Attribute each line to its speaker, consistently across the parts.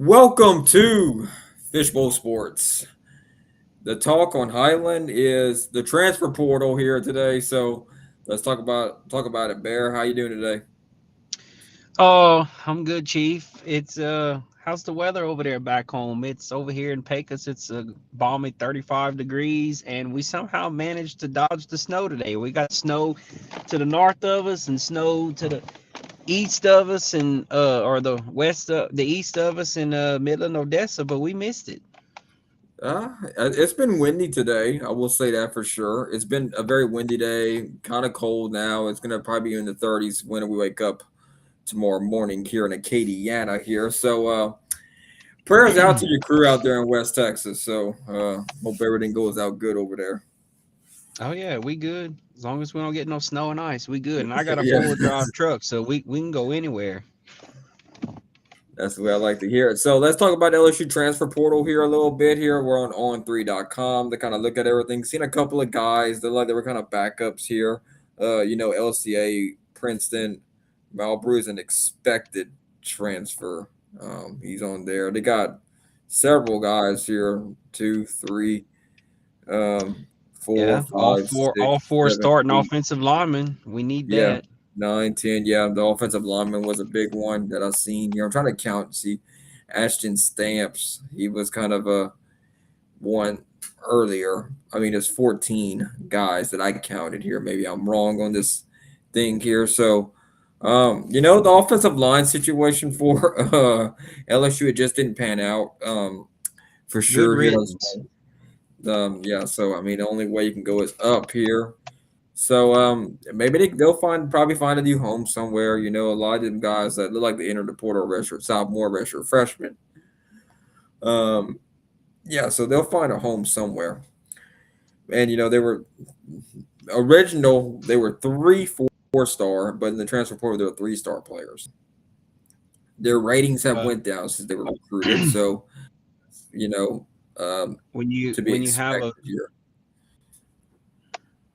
Speaker 1: Welcome to Fishbowl Sports. The talk on Highland is the transfer portal here today. So let's talk about it. Bear, how you doing today?
Speaker 2: Oh, I'm good, Chief. It's how's the weather over there back home? It's over here in Pecos. It's a balmy 35 degrees, and we somehow managed to dodge the snow today. We got snow to the north of us and snow to the east of us and or the east of us in Midland, Odessa, but we missed it.
Speaker 1: It's been windy today. I will say that for sure. It's been a very windy day, kind of cold now. It's gonna probably be in the 30s when we wake up tomorrow morning here in Acadiana here. So prayers out to your crew out there in West Texas. So hope everything goes out good over there.
Speaker 2: Oh yeah, we good. As long as we don't get no snow and ice, we good. And I got a
Speaker 1: Yeah.
Speaker 2: four-wheel drive truck, so we can go anywhere.
Speaker 1: That's the way I like to hear it. So let's talk about LSU transfer portal here a little bit. Here we're on on3.com to kind of look at everything. Seen a couple of guys. They were kind of backups here. LCA, Princeton, Malbrew is an expected transfer. He's on there. They got several guys here. Two, three, four,
Speaker 2: Yeah, all
Speaker 1: five,
Speaker 2: four
Speaker 1: six,
Speaker 2: all four
Speaker 1: seven,
Speaker 2: starting
Speaker 1: eight.
Speaker 2: offensive linemen. We need
Speaker 1: Yeah,
Speaker 2: that.
Speaker 1: 9, 10. Yeah, the offensive lineman was a big one that I've seen here. I'm trying to count, see Ashton Stamps. He was kind of a one earlier. I mean, there's 14 guys that I counted here. Maybe I'm wrong on this thing here. So the offensive line situation for LSU, it just didn't pan out for
Speaker 2: Good
Speaker 1: sure here.
Speaker 2: riddance.
Speaker 1: Yeah, so I mean, the only way you can go is up here. So maybe they'll probably find a new home somewhere. A lot of them guys that look like they entered the portal redshirt, sophomore redshirt, freshman. Um, yeah, so they'll find a home somewhere. And they were original. They were 3 4 star, but in the transfer portal they were 3 star players. Their ratings have
Speaker 2: Well,
Speaker 1: went down since they were recruited. So you know
Speaker 2: when you
Speaker 1: to be
Speaker 2: when you have a
Speaker 1: expected here.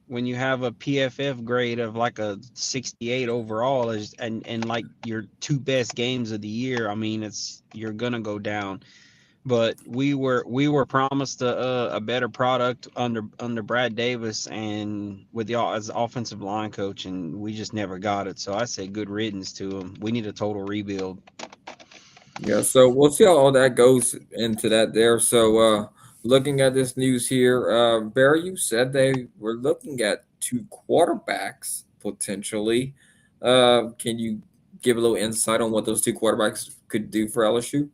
Speaker 2: when you have a PFF grade of like a 68 overall is and like your two best games of the year, I mean it's you're gonna go down. But we were promised a better product under Brad Davis and with the as offensive line coach, and we just never got it. So I say good riddance to him. We need a total rebuild.
Speaker 1: Yeah, so we'll see how all that goes into that there. So looking at this news here, Barry, you said they were looking at 2 quarterbacks potentially. Can you give a little insight on what those 2 quarterbacks could do for LSU?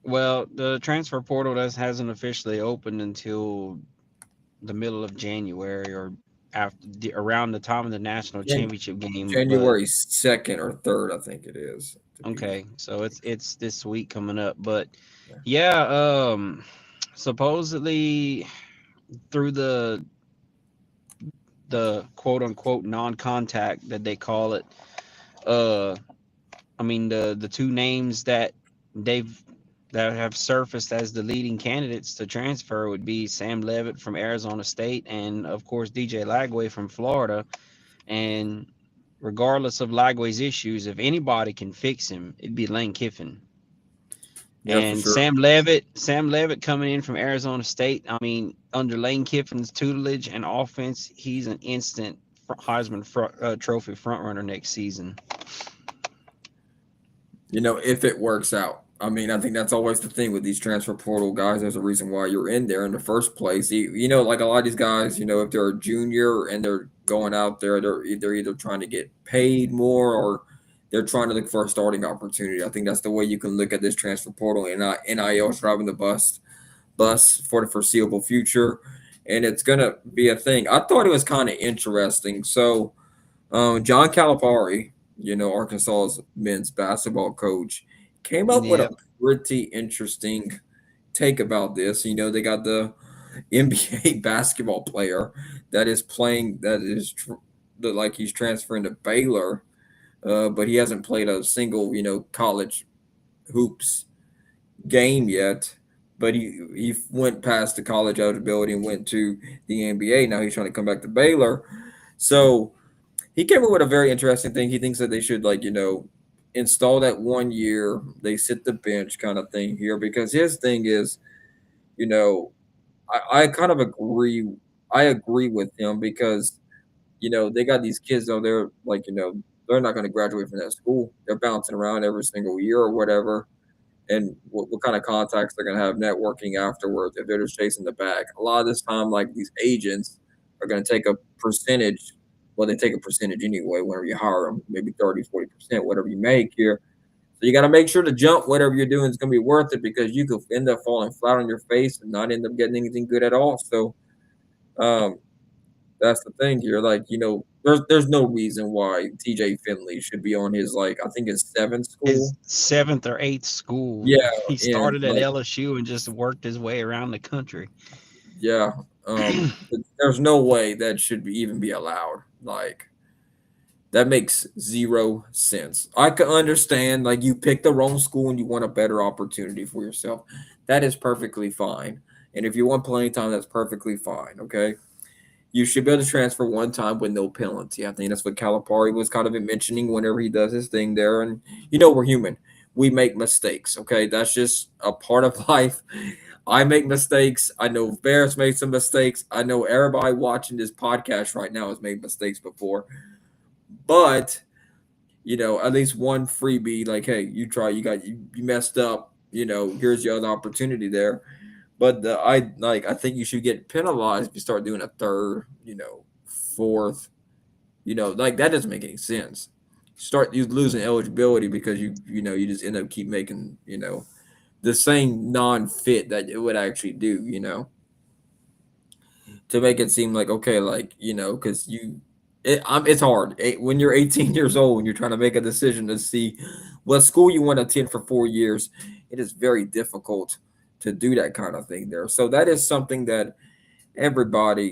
Speaker 2: Well, the transfer portal hasn't officially opened until the middle of January or around the time of the national
Speaker 1: Jan-
Speaker 2: championship game. But
Speaker 1: January 2nd or 3rd, I think it is. To be,
Speaker 2: okay, so it's this week coming up. But
Speaker 1: yeah.
Speaker 2: yeah, supposedly through the quote unquote non-contact that they call it, uh, I mean the two names they've that have surfaced as the leading candidates to transfer would be Sam Levitt from Arizona State and of course DJ Lagway from Florida. And regardless of Lagway's issues, if anybody can fix him, it'd be Lane Kiffin.
Speaker 1: Yeah, for
Speaker 2: And
Speaker 1: sure.
Speaker 2: Sam Levitt coming in from Arizona State. I mean, under Lane Kiffin's tutelage and offense, he's an instant Trophy front runner next season.
Speaker 1: If it works out. I mean, I think that's always the thing with these transfer portal guys. There's a reason why you're in there in the first place. Like a lot of these guys, if they're a junior and they're going out there, they're either trying to get paid more or they're trying to look for a starting opportunity. I think that's the way you can look at this transfer portal and NIL is driving the bus for the foreseeable future, and it's gonna be a thing. I thought it was kind of interesting. So John Calipari, Arkansas's men's basketball coach, came up with a
Speaker 2: Yep.
Speaker 1: pretty interesting take about this. They got the NBA basketball player that like he's transferring to Baylor, but he hasn't played a single, college hoops game yet. But he went past the college eligibility and went to the NBA. Now he's trying to come back to Baylor. So he came up with a very interesting thing. He thinks that they should install that 1 year, they sit the bench kind of thing here because his thing is, you know, I kind of agree. I agree with him because they got these kids out there like they're not going to graduate from that school. They're bouncing around every single year or whatever, and what kind of contacts they're going to have networking afterwards if they're just chasing the bag. A lot of this time, like these agents are going to take a percentage. Well, they take a percentage anyway whenever you hire them, maybe 30, 40%, whatever you make here. So you got to make sure to jump whatever you're doing is going to be worth it because you could end up falling flat on your face and not end up getting anything good at all. So um, that's the thing here. Like, there's no reason why TJ Finley should be on his like I think his seventh
Speaker 2: His
Speaker 1: school.
Speaker 2: seventh or eighth school.
Speaker 1: Yeah,
Speaker 2: He
Speaker 1: and
Speaker 2: started at
Speaker 1: like
Speaker 2: LSU and just worked his way around the country.
Speaker 1: yeah, there's no way that should even be allowed. Like that makes zero sense. I can understand like you picked the wrong school and you want a better opportunity for yourself. That is perfectly fine. And if you want playing time, that's perfectly fine. Okay. You should be able to transfer one time with no penalty. I think that's what Calipari was kind of mentioning whenever he does his thing there. And we're human. We make mistakes. Okay. That's just a part of life. I make mistakes. I know Bears made some mistakes. I know everybody watching this podcast right now has made mistakes before. But at least one freebie, like, hey, you try, you messed up, here's your other opportunity there. But I think you should get penalized if you start doing a third, fourth, like that doesn't make any sense. Start you losing eligibility because you just end up keep making, the same non-fit that it would actually do, to make it seem like okay, like because it's hard when you're 18 years old and you're trying to make a decision to see what school you want to attend for 4 years. It is very difficult to do that kind of thing there. So that is something that everybody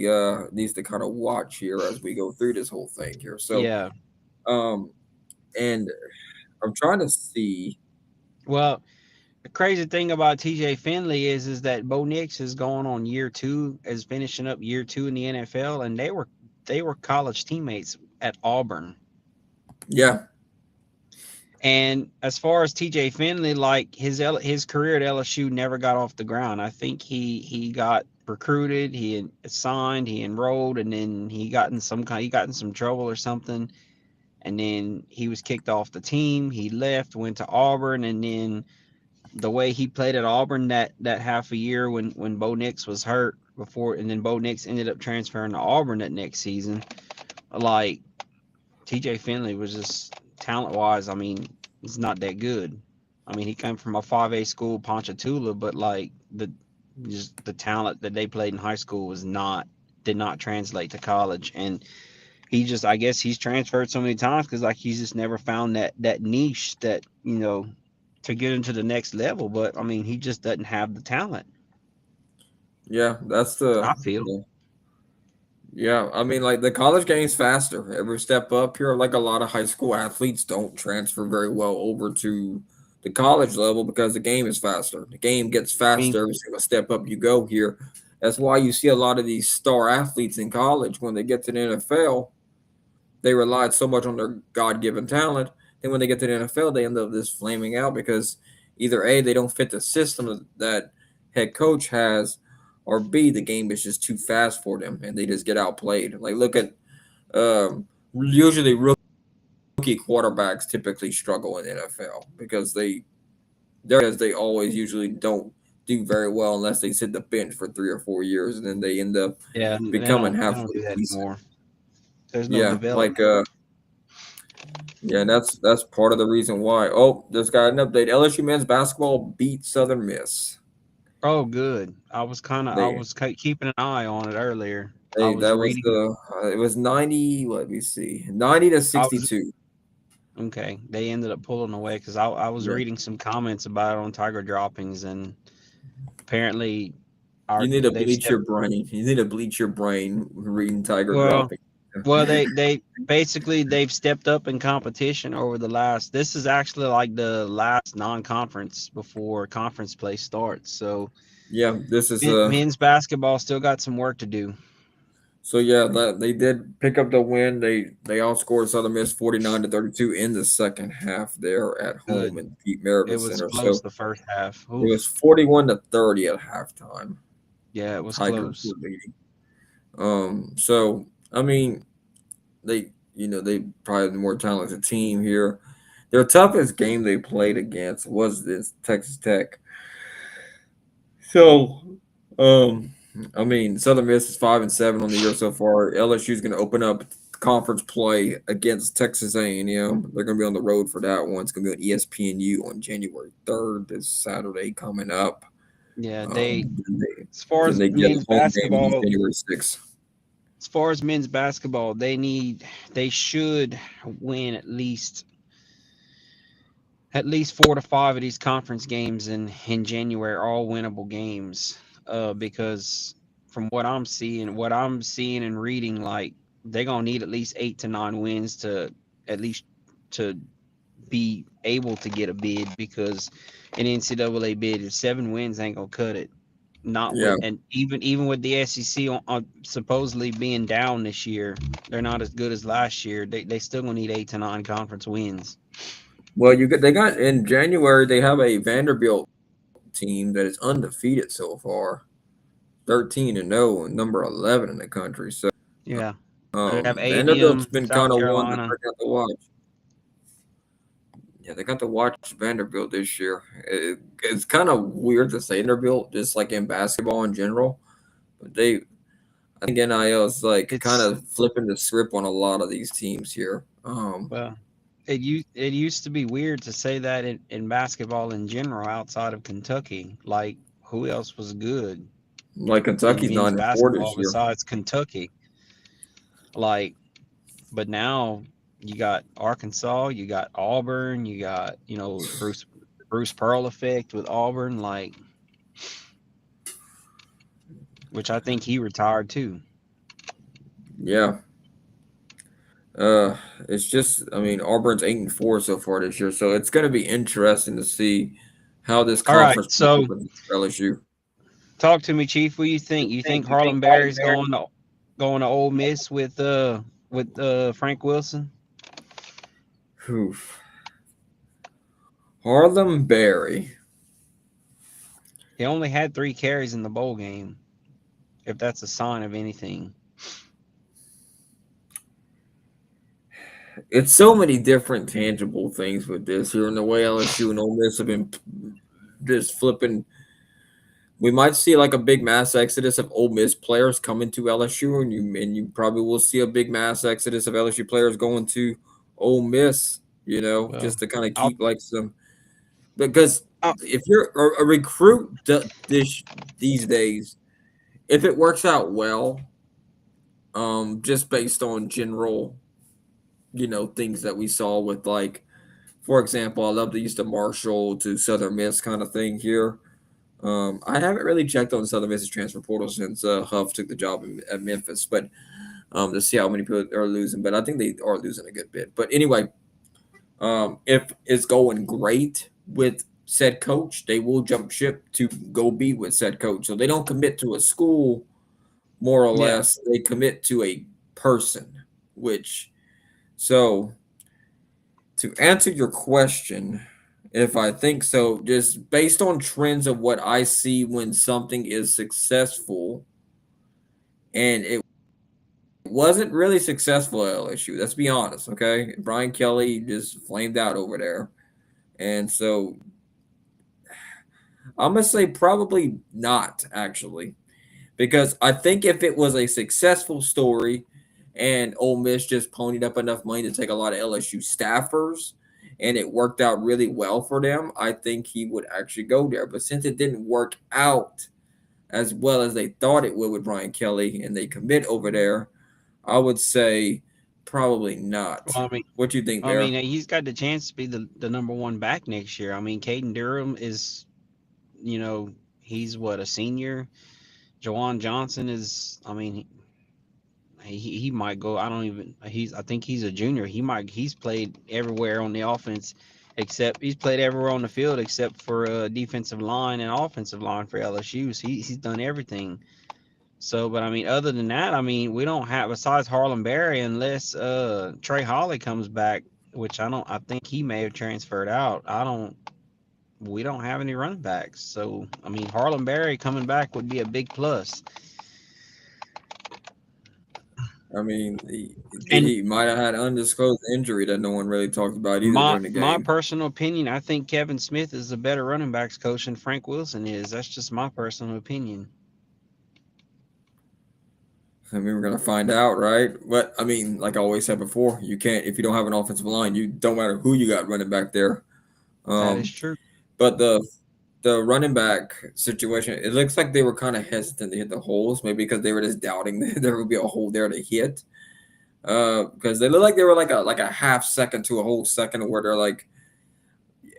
Speaker 1: needs to kind of watch here as we go through this whole thing here. So
Speaker 2: Yeah.
Speaker 1: um, and I'm trying to see.
Speaker 2: Well, the crazy thing about TJ Finley is that Bo Nix is going on year two, is finishing up year two in the NFL, and they were college teammates at Auburn.
Speaker 1: Yeah,
Speaker 2: And as far as TJ Finley, like his career at LSU never got off the ground. I think he got recruited, he signed, he enrolled, and then he got in some trouble or something, and then he was kicked off the team. He left, went to Auburn, and then the way he played at Auburn that half a year when Bo Nix was hurt before, and then Bo Nix ended up transferring to Auburn that next season. Like TJ Finley was just talent wise, I mean, he's not that good. I mean, he came from a 5A school, Ponchatoula, but like the talent that they played in high school did not translate to college. And I guess he's transferred so many times because like he's just never found that niche that to get into the next level. But I mean, he just doesn't have the talent.
Speaker 1: yeah, that's the
Speaker 2: I feel.
Speaker 1: yeah, I mean, like the college game's faster. Every step up here, like a lot of high school athletes don't transfer very well over to the college level because the game is faster. The game gets
Speaker 2: I mean,
Speaker 1: faster every single step up you go here. That's why you see a lot of these star athletes in college when they get to the NFL, they relied so much on their God given talent. Then when they get to the NFL, they end up just flaming out because either A, they don't fit the system that head coach has, or B, the game is just too fast for them and they just get outplayed. Like, look at usually rookie quarterbacks typically struggle in the NFL because they always usually don't do very well unless they sit the bench for 3 or 4 years and then they end up
Speaker 2: yeah,
Speaker 1: becoming
Speaker 2: they don't
Speaker 1: halfway
Speaker 2: do that
Speaker 1: decent.
Speaker 2: anymore. There's no
Speaker 1: Yeah, like
Speaker 2: development.
Speaker 1: yeah, that's part of the reason why. Oh, just got an update. LSU men's basketball beat Southern Miss.
Speaker 2: Oh, good. I
Speaker 1: They
Speaker 2: was keeping an eye on it earlier. I
Speaker 1: they
Speaker 2: was
Speaker 1: that was
Speaker 2: reading.
Speaker 1: the it was 90. Let me see, 90 to
Speaker 2: I was
Speaker 1: 62.
Speaker 2: okay. They ended up pulling away because I was
Speaker 1: Yeah,
Speaker 2: reading some comments about it on Tiger droppings, and apparently
Speaker 1: you
Speaker 2: our
Speaker 1: need to
Speaker 2: they've
Speaker 1: bleach
Speaker 2: stepped.
Speaker 1: your brain. You need to bleach your brain reading Tiger
Speaker 2: Well,
Speaker 1: dropping.
Speaker 2: well, they basically they've stepped up in competition over the last. This is actually like the last non-conference before conference play starts. So
Speaker 1: Yeah, this is
Speaker 2: men's basketball still got some work to do.
Speaker 1: So yeah, that they did pick up the win. They outscored Southern Miss 49-32 in the second half there at home
Speaker 2: Good.
Speaker 1: in Pete
Speaker 2: It
Speaker 1: Maravich
Speaker 2: was
Speaker 1: Center.
Speaker 2: close
Speaker 1: So
Speaker 2: the first half.
Speaker 1: it was
Speaker 2: Oof.
Speaker 1: 41-30 at halftime.
Speaker 2: Yeah, it was
Speaker 1: Tigers were
Speaker 2: close.
Speaker 1: leading. So I mean, they probably the more talented team here. Their toughest game they played against was this Texas Tech. So, um, I mean, Southern Miss is 5-7 on the year so far. LSU is going to open up conference play against Texas A&M. They're going to be on the road for that one. It's going to be on ESPNU on January 3rd, this Saturday coming up.
Speaker 2: Yeah,
Speaker 1: Then they
Speaker 2: as far
Speaker 1: then
Speaker 2: as
Speaker 1: they get a
Speaker 2: men's
Speaker 1: home game against
Speaker 2: basketball,
Speaker 1: January 6th.
Speaker 2: they should win at least 4 to 5 of these conference games in January, all winnable games. Because from what I'm seeing and reading, like they're gonna need at least 8 to 9 wins to at least to be able to get a bid, because an NCAA bid, if 7 wins ain't gonna cut it. Not
Speaker 1: Yeah.
Speaker 2: with, and even with the SEC on supposedly being down this year, they're not as good as last year. They still gonna need 8 to 9 conference wins.
Speaker 1: Well, they got in January. They have a Vanderbilt team that is undefeated so far, 13-0, and number 11 in the country. So,
Speaker 2: Yeah, they have
Speaker 1: Vanderbilt's
Speaker 2: A&M,
Speaker 1: been
Speaker 2: South
Speaker 1: kind of one that
Speaker 2: Carolina.
Speaker 1: I got to watch. Yeah, they got to watch Vanderbilt this year. It's kind of weird to say Vanderbilt, just like in basketball in general, but I think NIL is like kind
Speaker 2: It's
Speaker 1: of flipping the script on a lot of these teams here.
Speaker 2: well, it used to be weird to say that in basketball in general outside of Kentucky. Like, who else was good
Speaker 1: Like
Speaker 2: in
Speaker 1: Kentucky's
Speaker 2: men's
Speaker 1: 9-4
Speaker 2: basketball
Speaker 1: this year.
Speaker 2: besides Kentucky? Like, but now you got Arkansas, you got Auburn, you got Bruce Pearl effect with Auburn, like, which I think he retired too.
Speaker 1: Yeah. Uh, it's just, I mean, Auburn's 8-4 so far this year, so it's going to be interesting to see how this
Speaker 2: All right,
Speaker 1: conference
Speaker 2: so
Speaker 1: opens for LSU.
Speaker 2: talk to me, Chief. What do you think? You think Harlem Berry's going to Ole Miss with Frank Wilson?
Speaker 1: Oof. Harlem Berry.
Speaker 2: He only had 3 carries in the bowl game, if that's a sign of anything.
Speaker 1: It's so many different tangible things with this here, and the way LSU and Ole Miss have been just flipping. We might see like a big mass exodus of Ole Miss players coming to LSU, and you probably will see a big mass exodus of LSU players going to Ole Miss.
Speaker 2: Well,
Speaker 1: Just to kind of
Speaker 2: I'll,
Speaker 1: keep like some because
Speaker 2: I'll
Speaker 1: if you're a recruit these days, if it works out well, just based on general, things that we saw with like, for example, I love the Easton Marshall to Southern Miss kind of thing here. I haven't really checked on Southern Miss's transfer portal since Huff took the job at Memphis, but to see how many people are losing. But I think they are losing a good bit. But anyway, if it's going great with said coach, they will jump ship to go be with said coach. So they don't commit to a school, more or
Speaker 2: yeah.
Speaker 1: less. They commit to a person, which, so to answer your question, if I think so, just based on trends of what I see when something is successful, and it wasn't really successful at LSU. Let's be honest, okay? Brian Kelly just flamed out over there. And so I'm gonna say probably not actually, because I think if it was a successful story, and Ole Miss just ponied up enough money to take a lot of LSU staffers, and it worked out really well for them, I think he would actually go there. But since it didn't work out as well as they thought it would with Brian Kelly, and they commit over there, I would say probably not.
Speaker 2: Well,
Speaker 1: What do you think,
Speaker 2: I mean,
Speaker 1: Bear?
Speaker 2: he's got the chance to be the number one back next year. I mean, Caden Durham is, you know, he's what, a senior. Jawan Johnson is, I mean, he might go. I don't even. I think he's a junior. He's played everywhere on the offense, except he's played everywhere on the field except for defensive line and offensive line for LSU. So he's done everything. So, but I mean, other than that, I mean, we don't have besides Harlem Berry, unless Trey Holly comes back, which I don't. I think he may have transferred out. I don't. We don't have any running backs. So, I mean, Harlem Berry coming back would be a big plus.
Speaker 1: I mean,
Speaker 2: And
Speaker 1: he might have had undisclosed injury that no one really talked about either
Speaker 2: my
Speaker 1: during the
Speaker 2: my
Speaker 1: game.
Speaker 2: personal opinion, I think Kevin Smith is a better running backs coach than Frank Wilson is. That's just my personal opinion.
Speaker 1: I mean, we're gonna find out, right? But I mean, like I always said before, you can't if you don't have an offensive line, you don't matter who you got running back there.
Speaker 2: That is
Speaker 1: Um,
Speaker 2: true.
Speaker 1: but the running back situation, it looks like they were kind of hesitant to hit the holes, maybe because they were just doubting that there would be a hole there to hit. Because they look like they were like a half second to a whole second where they're like,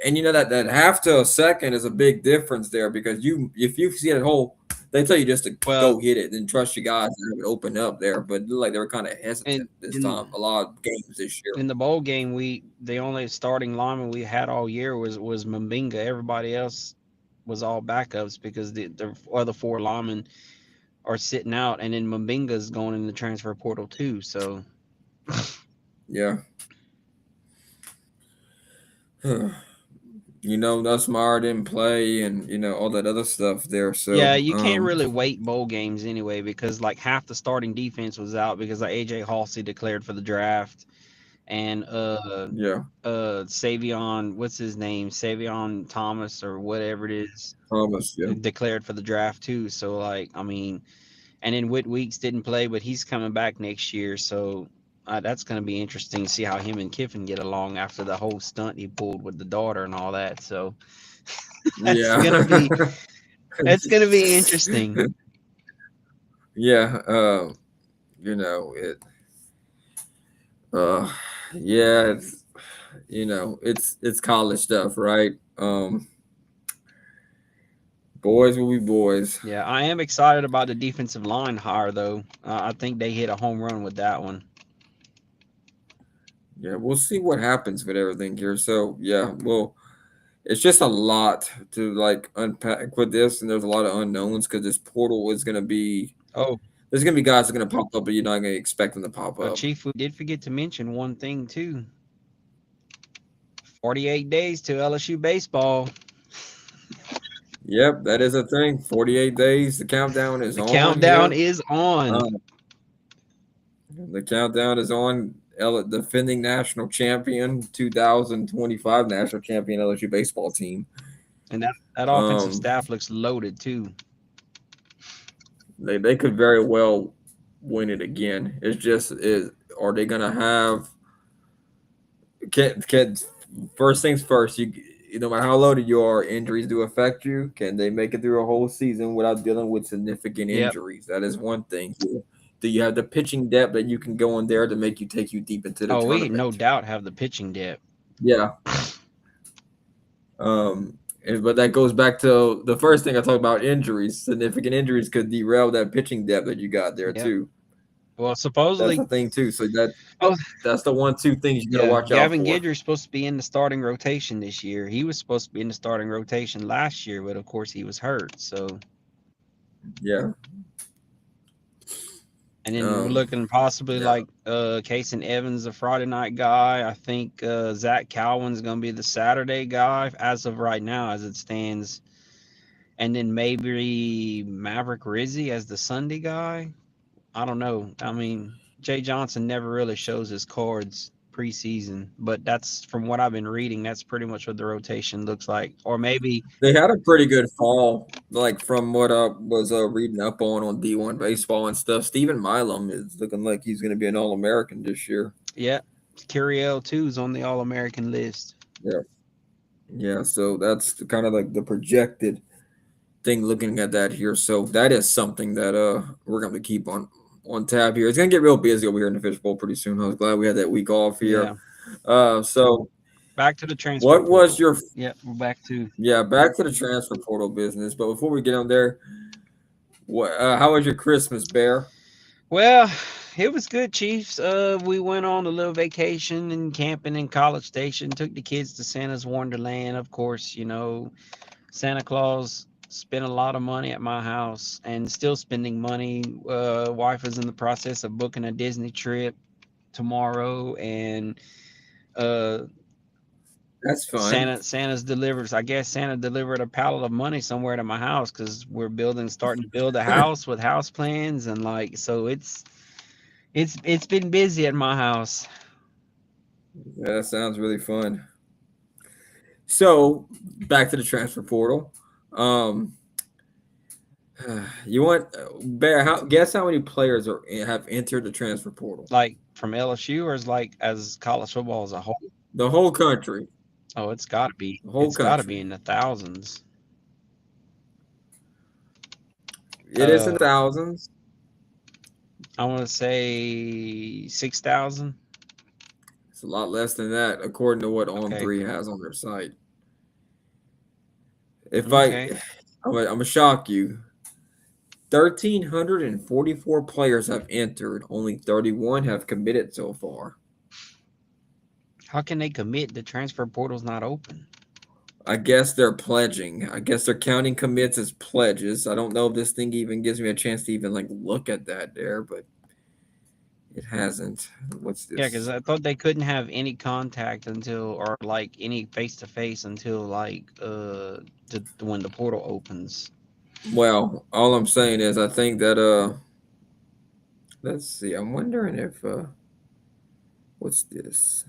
Speaker 1: and you know that half to a second is a big difference there because you if you see that hole, they tell you just to
Speaker 2: Well,
Speaker 1: go hit it and trust your guys and have it open up there. But it looked like they were kind of
Speaker 2: in
Speaker 1: hesitant this
Speaker 2: in
Speaker 1: time. A lot of games this year.
Speaker 2: in the bowl game, we the only starting lineman we had all year was Mbinga. Everybody else was all backups because the other four linemen are sitting out, and then Mbinga's going in the transfer portal too. So
Speaker 1: Yeah. You know, Nussmeyer didn't play and you know all that other stuff there.
Speaker 2: yeah,
Speaker 1: So
Speaker 2: you can't really wait bowl games anyway because like half the starting defense was out because like AJ Halsey declared for the draft and
Speaker 1: yeah,
Speaker 2: Savion, what's his name? Savion Thomas or whatever it is,
Speaker 1: Thomas. Yeah,
Speaker 2: declared for the draft too. So like, I mean, and then Whit Weeks didn't play, but he's coming back next year. So that's going to be interesting to see how him and Kiffin get along after the whole stunt he pulled with the daughter and all that. So that's
Speaker 1: yeah,
Speaker 2: gonna be that's gonna be interesting.
Speaker 1: yeah. You know it. Uh, yeah. You know it's college stuff, right? Boys will be boys.
Speaker 2: Yeah, I am excited about the defensive line hire though. I think they hit a home run with that one.
Speaker 1: Yeah, we'll see what happens with everything here. So yeah, well, it's just a lot to like unpack with this, and there's a lot of unknowns because this portal is gonna be
Speaker 2: Oh,
Speaker 1: there's gonna be guys that are gonna pop up, but you're not gonna expect them to pop up.
Speaker 2: Chief, we did forget to mention one thing too. 48 days to LSU baseball.
Speaker 1: Yep, that is a thing. 48 days. The countdown is
Speaker 2: The
Speaker 1: on
Speaker 2: countdown
Speaker 1: here.
Speaker 2: is on.
Speaker 1: Um, the countdown is on. Defending national champion, 2025 national champion LSU baseball team.
Speaker 2: And that offensive
Speaker 1: Um,
Speaker 2: staff looks loaded too.
Speaker 1: they could very well win it again. It's just is are they gonna have can first things first, no matter how loaded you are, injuries do affect you. Can they make it through a whole season without dealing with significant
Speaker 2: Yep.
Speaker 1: injuries? That is one thing. Do you have the pitching depth that you can go in there to make you take you deep into the
Speaker 2: Oh, we no
Speaker 1: tournament?
Speaker 2: doubt have the pitching depth.
Speaker 1: Yeah. But that goes back to the first thing I talked about injuries. Significant injuries could derail that pitching depth that you got there
Speaker 2: Yep.
Speaker 1: too.
Speaker 2: Well,
Speaker 1: That's
Speaker 2: supposedly,
Speaker 1: the thing too. So
Speaker 2: oh
Speaker 1: that's the one two things you got to
Speaker 2: yeah,
Speaker 1: watch out
Speaker 2: Gavin
Speaker 1: for.
Speaker 2: Gidry's supposed to be in the starting rotation this year. He was supposed to be in the starting rotation last year, but of course he was hurt. So,
Speaker 1: Yeah.
Speaker 2: and then we're
Speaker 1: Um.
Speaker 2: looking possibly
Speaker 1: Yeah.
Speaker 2: like Kason Evans, a Friday night guy. I think Zach Calvin's gonna be the Saturday guy as of right now, as it stands. And then maybe Maverick Rizzi as the Sunday guy. I don't know. I mean, Jay Johnson never really shows his cards preseason, but that's from what I've been reading. That's pretty much what the rotation looks like. Or maybe,
Speaker 1: They had a pretty good fall, like from what I was reading up on D1 baseball and stuff. Stephen Milam is looking like he's going to be an All American this year.
Speaker 2: yeah, Curiel too is on the All American list.
Speaker 1: Yeah, yeah. So that's kind of like the projected thing. Looking at that here, so that is something that we're going to keep on tab here. It's going to get real busy over here in the fishbowl pretty soon. I was glad we had that week off here.
Speaker 2: Yeah.
Speaker 1: So
Speaker 2: Back to the transfer
Speaker 1: what was
Speaker 2: portal.
Speaker 1: your
Speaker 2: Yeah, we're back to.
Speaker 1: yeah back to the transfer portal business? But before we get on there, what how was your Christmas, Bear?
Speaker 2: Well, it was good, Chiefs. We went on a little vacation and camping in College Station. Took the kids to Santa's Wonderland. Of course, Santa Claus spent a lot of money at my house and still spending money. Wife is in the process of booking a Disney trip tomorrow, and uh,
Speaker 1: That's fun.
Speaker 2: Santa's delivered. I guess Santa delivered a pallet of money somewhere to my house because we're starting to build a house with house plans, and like so it's been busy at my house.
Speaker 1: Yeah, that sounds really fun. So back to the transfer portal. Um, you want Bear? Guess how many players have entered the transfer portal?
Speaker 2: Like from LSU, or is like as college football as a whole?
Speaker 1: The whole country.
Speaker 2: Oh, it's got to be.
Speaker 1: The whole
Speaker 2: It's got to be
Speaker 1: country.
Speaker 2: in the thousands.
Speaker 1: It is in
Speaker 2: Uh,
Speaker 1: the thousands.
Speaker 2: I want to say 6,000.
Speaker 1: It's a lot less than that, according to what On
Speaker 2: Okay.
Speaker 1: Three has on their site. If
Speaker 2: Okay.
Speaker 1: I'm gonna shock you. 1,344 players have entered. Only 31 have committed so far.
Speaker 2: How can they commit? The transfer portal's not open.
Speaker 1: I guess they're pledging. I guess they're counting commits as pledges. I don't know if this thing even gives me a chance to even like look at that there, but it hasn't. What's
Speaker 2: Yeah, because
Speaker 1: this?
Speaker 2: I thought they couldn't have any contact until, or like any face to face until like when the portal opens.
Speaker 1: Well, all I'm saying is I think that let's see. I'm wondering if what's this?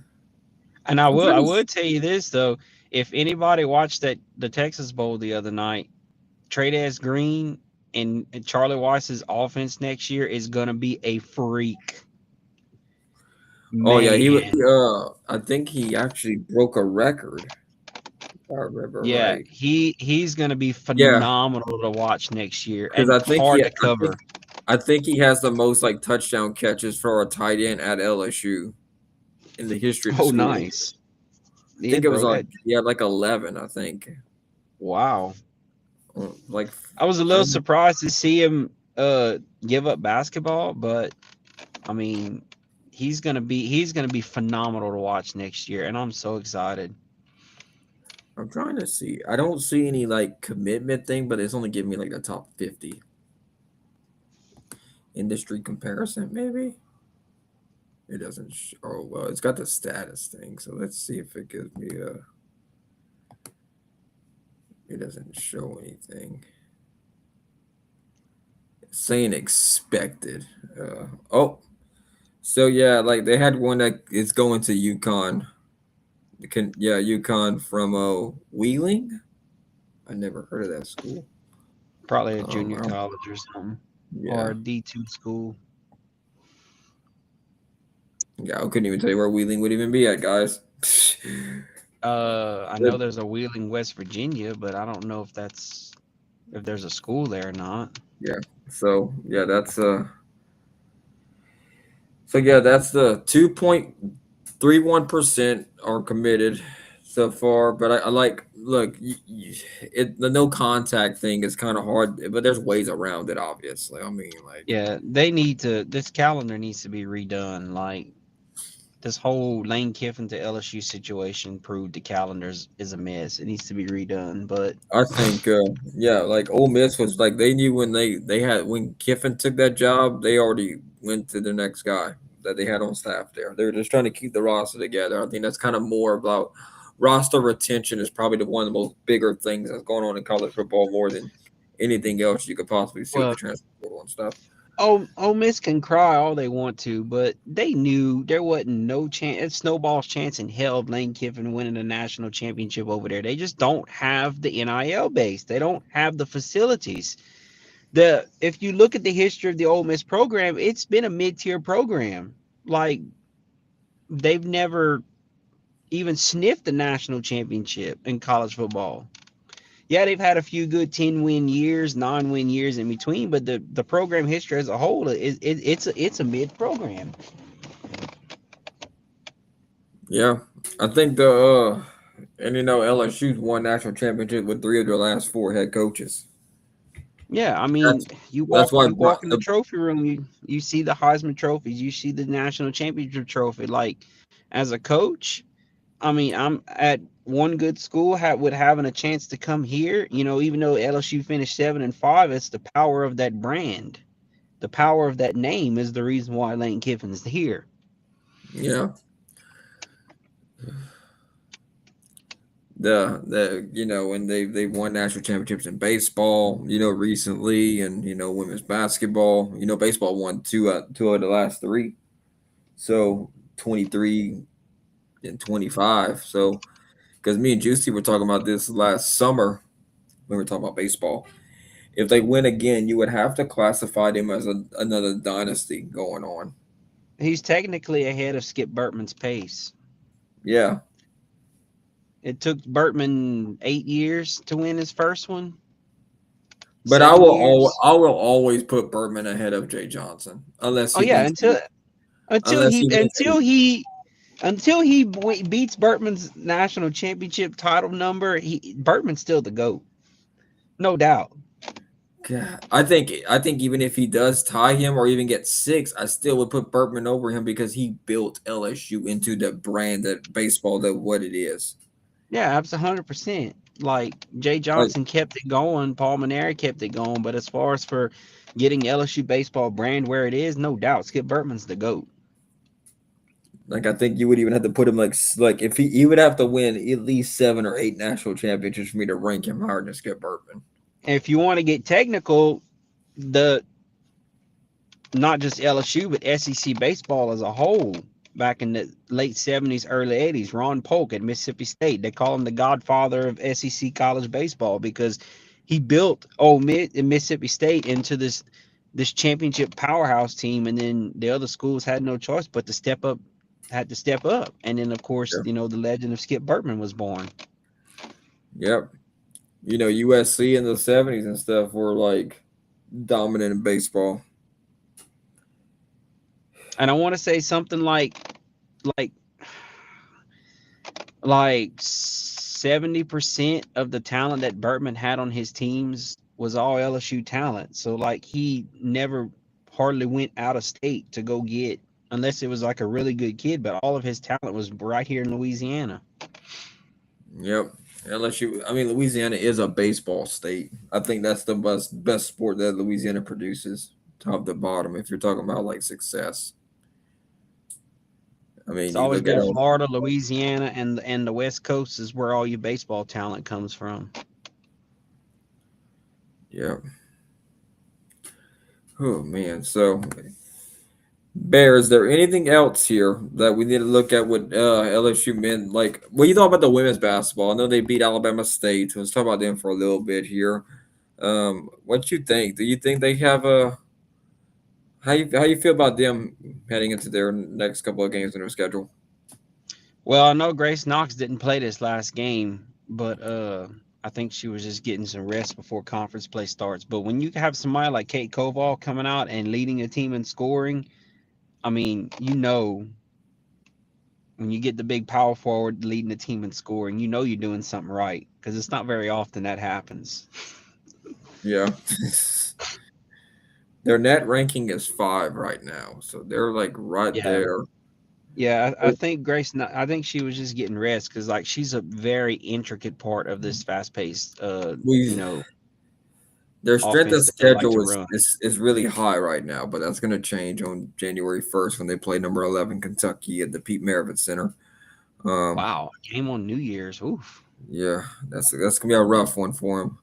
Speaker 2: And
Speaker 1: I'm
Speaker 2: I
Speaker 1: trying to
Speaker 2: would tell you this though, if anybody watched the Texas Bowl the other night, Trey Green and Charlie Weiss's offense next year is gonna be a freak.
Speaker 1: Oh yeah,
Speaker 2: Man.
Speaker 1: I think he actually broke a record. If I remember
Speaker 2: Yeah,
Speaker 1: right.
Speaker 2: he's gonna be
Speaker 1: Yeah,
Speaker 2: phenomenal to watch next year
Speaker 1: because
Speaker 2: and hard to cover.
Speaker 1: I think he has the most like touchdown catches for a tight end at LSU in the history of the
Speaker 2: Oh,
Speaker 1: school.
Speaker 2: nice.
Speaker 1: I
Speaker 2: Yeah,
Speaker 1: think it was
Speaker 2: bro.
Speaker 1: like he had like 11. I think
Speaker 2: Wow.
Speaker 1: like
Speaker 2: I was a
Speaker 1: I
Speaker 2: little
Speaker 1: don't.
Speaker 2: surprised to see him give up basketball, but I mean, he's gonna be phenomenal to watch next year, and I'm so excited.
Speaker 1: I'm trying to see. I don't see any like commitment thing, but it's only giving me like the top 50 industry comparison. Maybe it doesn't. Oh well, it's got the status thing. So let's see if it gives me a. It doesn't show anything. It's saying expected. Oh, so yeah, like they had one that is going to UConn. Yeah, UConn from Wheeling. I never heard of that school.
Speaker 2: Probably a junior
Speaker 1: I don't,
Speaker 2: college or something, or
Speaker 1: yeah,
Speaker 2: a D2 school.
Speaker 1: yeah. I couldn't even tell you where Wheeling would even be at, guys.
Speaker 2: I know
Speaker 1: Good.
Speaker 2: there's a Wheeling, West Virginia, but I don't know if there's a school there or not.
Speaker 1: Yeah. So yeah, that's the 2.31% are committed so far. But I like look, the no contact thing is kind of hard, but there's ways around it. Obviously, I mean, like
Speaker 2: Yeah, this calendar needs to be redone. Like this whole Lane Kiffin to LSU situation proved the calendars is a mess. It needs to be redone. But
Speaker 1: I think, yeah, like Ole Miss was like they knew when they had when Kiffin took that job, they already went to the next guy that they had on staff there. They're just trying to keep the roster together. I think that's kind of more about roster retention is probably the one of the most bigger things that's going on in college football more than anything else you could possibly see with
Speaker 2: well,
Speaker 1: the transfer portal and stuff.
Speaker 2: Ole Miss can cry all they want to, but they knew there wasn't no chance, snowball's chance in hell of Lane Kiffin winning a national championship over there. They just don't have the NIL base. They don't have the facilities. If you look at the history of the Ole Miss program, it's been a mid-tier program. Like they've never even sniffed the national championship in college football. Yeah, they've had a few good 10-win years, 9-win years in between, but the program history as a whole it's a mid program.
Speaker 1: Yeah, I think and LSU's won national championship with three of their last four head coaches.
Speaker 2: Yeah, I
Speaker 1: That's
Speaker 2: mean,
Speaker 1: that's why
Speaker 2: you walk in the trophy room, you see the Heisman trophies, you see the national championship trophy. Like as a coach, I mean, I'm at one good school with having a chance to come here. You know, even though LSU finished 7-5, it's the power of that brand. The power of that name is the reason why Lane Kiffin's here.
Speaker 1: Yeah. The and they've won national championships in baseball, recently, and women's basketball. Baseball won two of the last three. So 23 and 25. So because me and Juicy were talking about this last summer when we were talking about baseball. If they win again, you would have to classify them as another dynasty going on.
Speaker 2: He's technically ahead of Skip Burtman's pace.
Speaker 1: Yeah,
Speaker 2: It took Burtman 8 years to win his first one,
Speaker 1: but
Speaker 2: 7 years.
Speaker 1: I will always put Bergman ahead of Jay Johnson unless
Speaker 2: Oh
Speaker 1: he
Speaker 2: yeah,
Speaker 1: wins
Speaker 2: until
Speaker 1: unless
Speaker 2: he
Speaker 1: he wins
Speaker 2: until he beats Burtman's national championship title number. Burtman's still the GOAT, no doubt.
Speaker 1: God, I think even if he does tie him or even get six, I still would put Bergman over him because he built LSU into the brand that baseball that what it is.
Speaker 2: Yeah, absolutely 100%. Like Jay
Speaker 1: Like
Speaker 2: Johnson kept it going, Paul Maneri kept it going, but as far as for getting LSU baseball brand where it is, no doubt, Skip Burtman's the GOAT.
Speaker 1: like I think you would even have to put him like if he would have to win at least 7 or 8 national championships for me to rank him higher than Skip Bergman.
Speaker 2: And if you want to get technical, the not just LSU but SEC baseball as a whole. Back in the late 70s, early 80s, Ron Polk at Mississippi State, they call him the godfather of SEC college baseball because he built Ole Miss and Mississippi State into this championship powerhouse team, and then the other schools had no choice but to step up, had to step up. And then of course,
Speaker 1: Yeah.
Speaker 2: the legend of Skip Burtman was born.
Speaker 1: Yep. USC in the 70s and stuff were like dominant in baseball.
Speaker 2: And I want to say something like like 70% of the talent that Burtman had on his teams was all LSU talent. So like he never hardly went out of state to go get, unless it was like a really good kid, but all of his talent was right here in Louisiana.
Speaker 1: Yep. LSU. I mean, Louisiana is a baseball state. I think that's the best sport that Louisiana produces, top to bottom. If you're talking about like success, I
Speaker 2: It's
Speaker 1: mean, you
Speaker 2: always
Speaker 1: look at
Speaker 2: been
Speaker 1: all.
Speaker 2: Florida, Louisiana, and the West Coast is where all your baseball talent comes from.
Speaker 1: Yeah. Oh man. So, Bear, is there anything else here that we need to look at with LSU men? Like, what you thought about the women's basketball? I know they beat Alabama State. Let's talk about them for a little bit here. What you think? Do you think they have a how you feel about them heading into their next couple of games in their schedule?
Speaker 2: Well, I know Grace Knox didn't play this last game, but I think she was just getting some rest before conference play starts. But when you have somebody like Kate Koval coming out and leading a team in scoring, I mean, when you get the big power forward leading the team in scoring, you're doing something right because it's not very often that happens.
Speaker 1: Yeah. Their net ranking is 5 right now, so they're like right
Speaker 2: Yeah.
Speaker 1: there.
Speaker 2: Yeah, I think I think she was just getting rest because like she's a very intricate part of this fast-paced,
Speaker 1: We Their strength of
Speaker 2: offense that they like
Speaker 1: schedule
Speaker 2: to
Speaker 1: is,
Speaker 2: run.
Speaker 1: is is really high right now, but that's going to change on January 1st when they play number 11 Kentucky at the Pete Maravich Center. Um,
Speaker 2: Wow, game on New Year's. Oof.
Speaker 1: yeah, that's gonna be a rough one for them.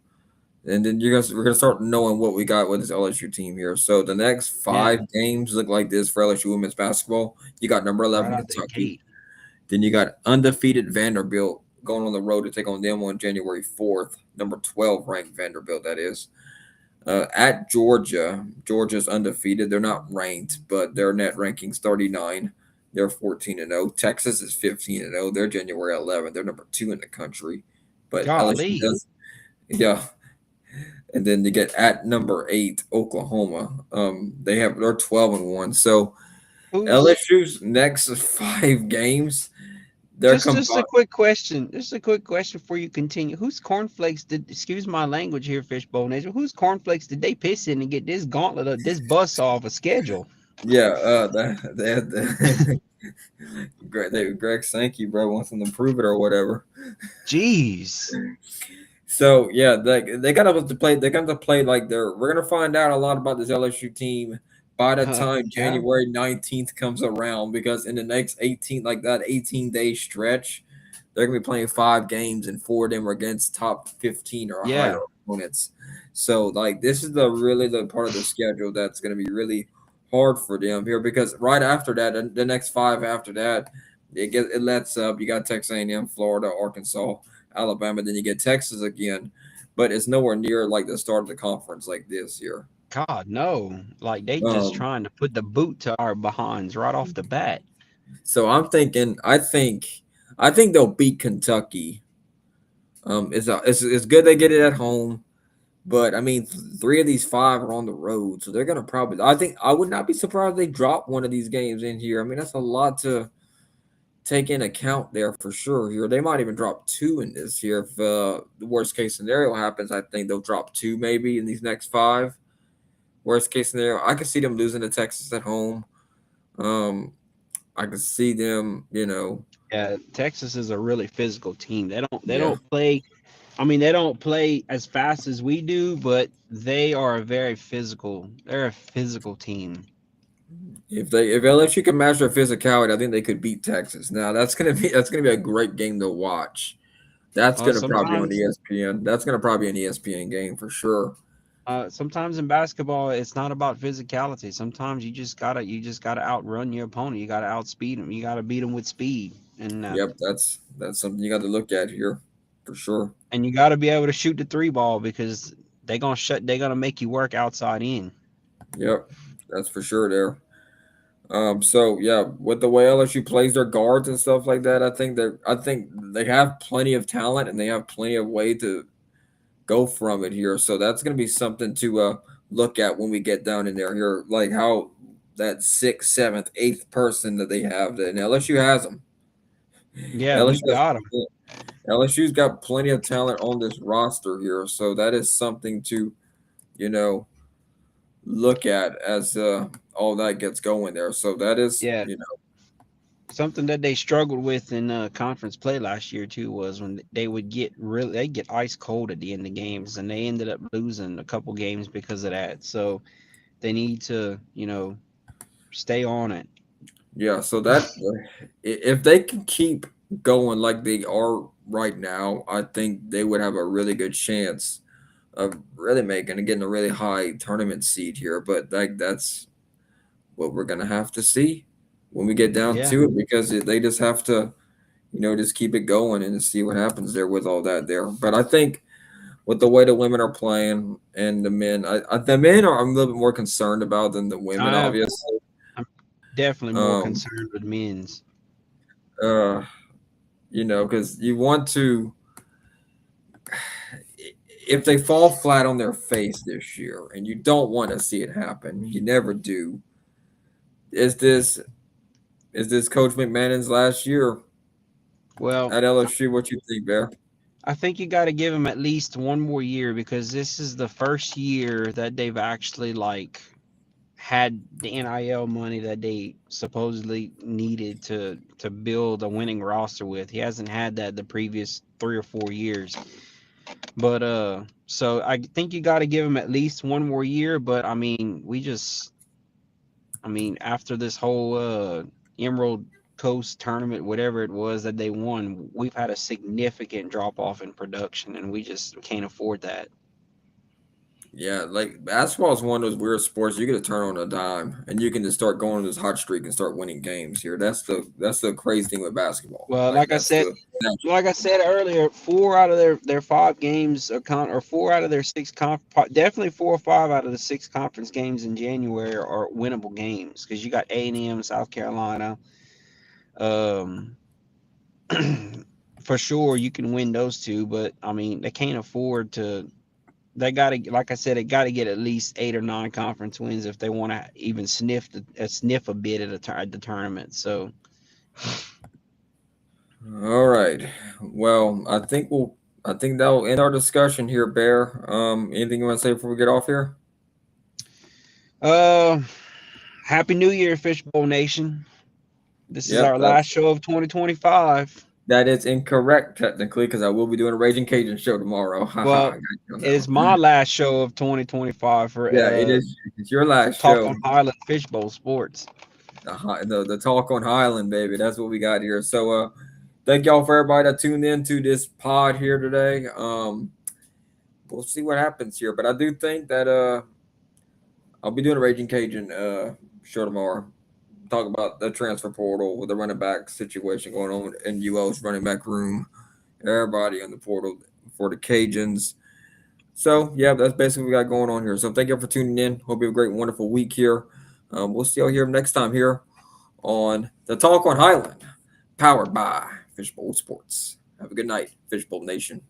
Speaker 1: And then we're gonna start knowing what we got with this LSU team here. So the next
Speaker 2: Yeah,
Speaker 1: 5 games look like this for LSU women's basketball. You got number
Speaker 2: right
Speaker 1: 11
Speaker 2: out the
Speaker 1: Kentucky.
Speaker 2: gate.
Speaker 1: Then you got undefeated Vanderbilt going on the road to take on them on January 4th. Number 12 ranked Vanderbilt, that is. At Georgia, Georgia's undefeated. They're not ranked, but their net ranking's 39. They're 14-0. Texas is 15-0. They're January 11th. They're number 2 in the country. But LSU
Speaker 2: Golly,
Speaker 1: does, yeah. And then you get at number 8 Oklahoma. They're 12-1. So
Speaker 2: who's
Speaker 1: LSU's next 5 games, they're
Speaker 2: just a
Speaker 1: combined.
Speaker 2: quick question. Just a quick question before you continue. Whose cornflakes did? Excuse my language here, Fishbowl Nation. Whose cornflakes did they piss in and get this gauntlet of this bus off a schedule?
Speaker 1: Yeah, Greg Sankey, bro, wants them to prove it or whatever.
Speaker 2: Jeez.
Speaker 1: So yeah, they got to play. They got to play like they're. We're gonna find out a lot about this LSU team by the time
Speaker 2: Yeah.
Speaker 1: January 19th comes around, because in the next 18, like that 18-day stretch, they're gonna be playing 5 games, and 4 of them are against top 15 or higher
Speaker 2: Yeah.
Speaker 1: opponents. So like this is the part of the schedule that's gonna be really hard for them here, because right after that, the next 5 after that, it lets up. You got Texas A&M, Florida, Arkansas, Alabama, then you get Texas again, but it's nowhere near like the start of the conference like this year.
Speaker 2: God, no. Like they just
Speaker 1: Um,
Speaker 2: trying to put the boot to our behinds right off the bat.
Speaker 1: so I'm thinking, I think they'll beat Kentucky. It's good they get it at home, but I mean, 3 of these 5 are on the road, so they're gonna probably. I think I would not be surprised if they drop one of these games in here. I mean, that's a lot to take in account there for sure. Here, they might even drop 2 in this here. If the worst case scenario happens, I think they'll drop 2 maybe in these next 5. Worst case scenario, I could see them losing to Texas at home. Um, I could see them,
Speaker 2: Yeah, Texas is a really physical team. They
Speaker 1: yeah.
Speaker 2: don't play. I mean, they don't play as fast as we do, but they are a very physical. They're a physical team.
Speaker 1: If LSU can match their physicality, I think they could beat Texas. Now that's gonna be a great game to watch. That's gonna probably be on
Speaker 2: Sometimes,
Speaker 1: ESPN. That's gonna probably be an ESPN game for sure.
Speaker 2: sometimes in basketball, it's not about physicality. Sometimes you just gotta outrun your opponent. You gotta outspeed them. You gotta beat them with speed,
Speaker 1: Yep, that's something you got to look at here for sure.
Speaker 2: and you gotta be able to shoot the three ball because they're gonna make you work outside in.
Speaker 1: Yep, that's for sure there. So yeah, with the way LSU plays their guards and stuff like that, I think they have plenty of talent and they have plenty of way to go from it here. So that's gonna be something to look at when we get down in there here, like how that sixth, seventh, eighth person that they have. And LSU has them.
Speaker 2: Yeah, we
Speaker 1: LSU has,
Speaker 2: got them.
Speaker 1: LSU's got plenty of talent on this roster here, so that is something to you know look at as all that gets going there. So that is
Speaker 2: Yeah, something that they struggled with in conference play last year too was when they would they get ice cold at the end of games, and they ended up losing a couple games because of that. So they need to, stay on it.
Speaker 1: yeah. So that if they can keep going like they are right now, I think they would have a really good chance of really making and getting a really high tournament seed here. But that's what we're gonna have to see when we get down
Speaker 2: Yeah,
Speaker 1: to it, because they just have to, just keep it going and see what happens there with all that there. But I think with the way the women are playing and the men, the men are I'm a little bit more concerned about than the women,
Speaker 2: I,
Speaker 1: obviously.
Speaker 2: I'm definitely more
Speaker 1: Um,
Speaker 2: concerned with men's.
Speaker 1: uh, because you want to, if they fall flat on their face this year, and you don't want to see it happen, you never do. Is this Coach McMahon's last year
Speaker 2: Well,
Speaker 1: at LSU? What you think, Bear?
Speaker 2: I think you got to give them at least one more year because this is the first year that they've actually had the NIL money that they supposedly needed to build a winning roster with. He hasn't had that the previous 3 or 4 years. But so I think you got to give him at least one more year, but I mean, after this whole Emerald Coast tournament, whatever it was that they won, we've had a significant drop off in production and we just can't afford that.
Speaker 1: Yeah, like basketball is one of those weird sports you get to turn on a dime and you can just start going on this hot streak and start winning games here. That's the crazy thing with basketball.
Speaker 2: Well,
Speaker 1: Like that's the
Speaker 2: like I said earlier, 4 out of their 5 games or 4 out of their 6 definitely 4 or 5 out of the 6 conference games in January are winnable games because you got A&M, South Carolina. Um, for sure you can win those two, but I mean they can't afford to. They got to, like I said, they got to get at least 8 or 9 conference wins if they want to even sniff a bit at the tournament. So
Speaker 1: all right. Well, I think that will end our discussion here, Bear. Anything you want to say before we get off here?
Speaker 2: Uh, Happy New Year, Fishbowl Nation. This is
Speaker 1: Yep,
Speaker 2: our last show of 2025.
Speaker 1: that is incorrect technically because I will be doing a Raging Cajun show tomorrow. Haha, I
Speaker 2: Well,
Speaker 1: got you on
Speaker 2: it
Speaker 1: that
Speaker 2: is
Speaker 1: one.
Speaker 2: my last show of 2025 for
Speaker 1: Yeah, it is. It's your last
Speaker 2: Talk
Speaker 1: show.
Speaker 2: on Highland Fishbowl Sports.
Speaker 1: The talk on Highland, baby. That's what we got here. So thank y'all for everybody that tuned in to this pod here today. We'll see what happens here, but I do think that I'll be doing a Raging Cajun show tomorrow. Talk about the transfer portal with the running back situation going on in UO's running back room. Everybody on the portal for the Cajuns. So yeah, that's basically what we got going on here. So thank you for tuning in. Hope you have a great, wonderful week here. We'll see y'all here next time here on the Talk on Highland, powered by Fishbowl Sports. Have a good night, Fishbowl Nation.